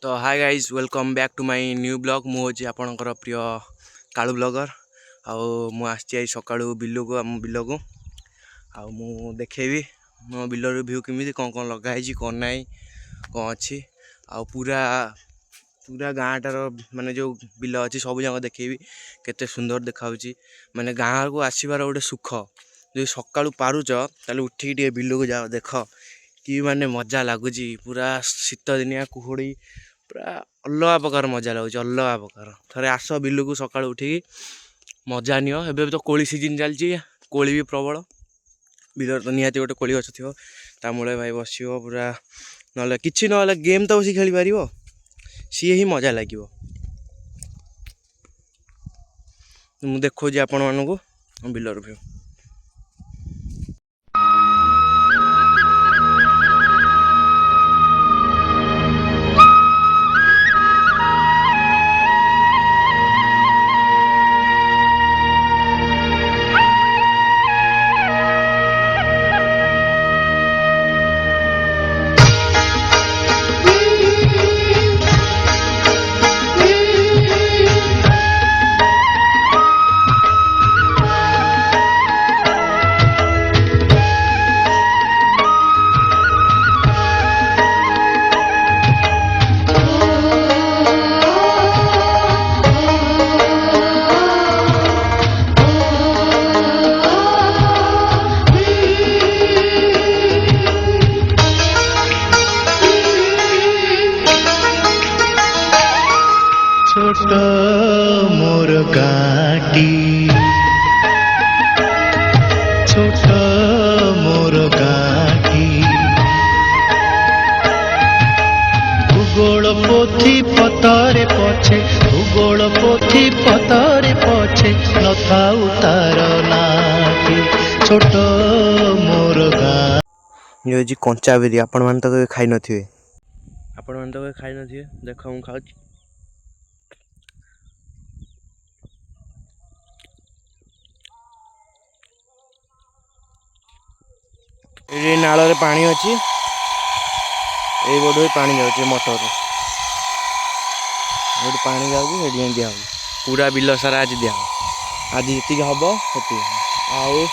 तो hi guys welcome back to my new blog मुझे आपणकर प्रिय कालू ब्लॉगर आउ आई सका बिल को आम बिल को आउ देखेबी मो बिलर व्यू केमी कौन कौन लगाई कौन ना कौन अच्छी आउ पूरा पूरा गाँटार माने जो बिल अच्छी सब जगह देखेबी केते सुंदर देखा माने गाँव को आसबार गोटे सुख जो सका पारुच ताले उठिक बिल को जाओ देख कि माने मजा लगुच पूरा शीत दिनिया कुहुड़ी पूरा अलग प्रकार मजा लगुच अलग प्रकार थे आस बिल को सका उठिक मजा नियो एबे तो कोली सीजन चलती कोली भी प्रबल बिल तो निहाती गोटे कोली गछ थो मूले भाई बस पूरा ना कि ना गेम तो बस खेली पार सी ही मजा लगे मुझे देखो आपण मानू बिलर व्यू छोट मोर गाटी छोट मोर गाटी भूगोल पोथी पतरे पछे भूगोल पोथी पतरे पछे नथाउ तार नाटी छोट मोर गाटी ये कंचा बेरी आपण मान तो खाई नथिबे आपण मान तो खाई नथिबे देख मु खाउची ये नाल रे पानी अच्छी ये बोर्ड पानी जाऊँ मोटर ये पानी जाऊँगी दिया पूरा बिल सारा आज दिया आज जी हम से आउ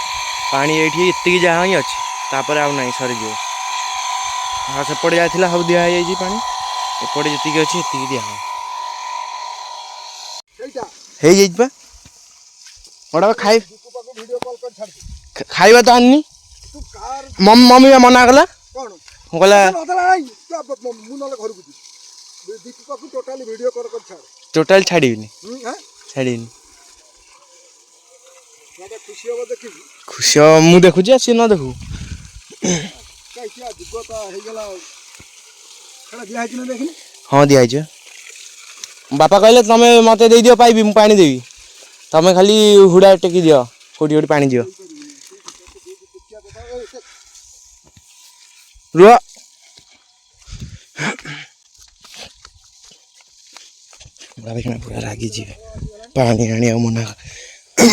पानी ये जहाँ ही अच्छी तापर आउ ना सरीज हाँ सेपटे जाता सब दिखाई पानी एपटे जी अच्छी ये दिया हो बड़ा खाई खाଇବା तो आनी मम्मी मना कला टोटाल छाड़ी खुशी मु देखुची सी न देखू हाँ दिखाई बापा कहले तमें मत दे दियो पाइबी मु पानी देवी तमें खाली हुड़ा टेकी दियो कोटी कोटी पानी दियो रुआ पूरा रागी जी पानी आनी मना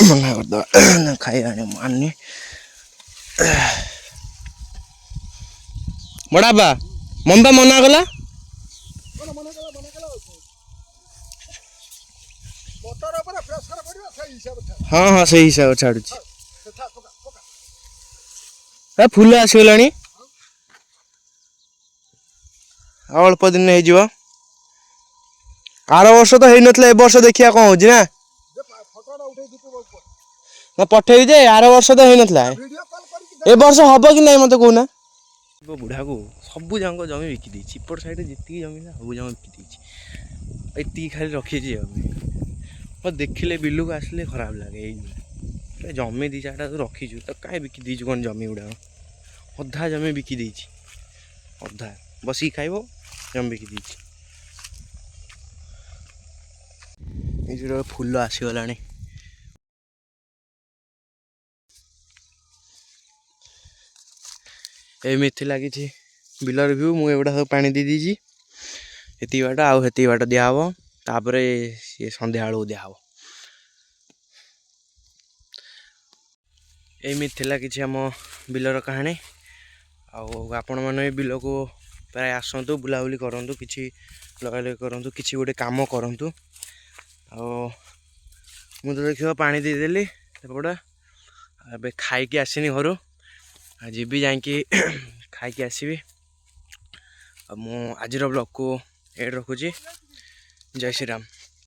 मना करद खाई आनी मानी बड़ा बा मम्बा मना कला हाँ हाँ से हिसाब छाड़ू फूल आसगला अल्प दिन हो आर वर्ष तो होता ए वर्ष देखिया कौन हो ना पठेबी जे आर वर्ष तो होता ए वर्ष हम कि ना मत कहना बुढ़ा को सब जंग जमी बिकी देती इपट साइड जी जमी सब जंग बिकी ये खाली रखी मैं देखिले बिलू को आसले खराब लगे जमी दी चार्टा तो रखीचु तो कहीं बिकी दीचु कौन जमी गुड़ा अधा जमी बिकी देती अधा बसिक खाइब जमी बिकी देती ये फूल आसगला एमती लगी बिलर व्यू मुझे सब पा दी दीची ये बाट आउ हेती बाट दिहब तापर ये संध्या बेलू दिहब एमती कि आम बिलर कहानी आपण मैंने बिल को ପ୍ରାୟ ଆସନ୍ତୁ ବୁଲାବୁଲି କରନ୍ତୁ କିଛି ଲଗାଲଗି କରନ୍ତୁ କିଛି ଗୋଟେ କାମ କରନ୍ତୁ। ଆଉ ମୁଁ ତ ଦେଖିବ ପାଣି ଦେଇଦେଲି ସେପଟେ ଏବେ ଖାଇକି ଆସିନି ଘରୁ ଯିବି ଯାଇକି ଖାଇକି ଆସିବି। ଆଉ ମୁଁ ଆଜିର ବ୍ଲଗ୍କୁ ଏଇଠି ରଖୁଛି। ଜୟ ଶ୍ରୀରାମ।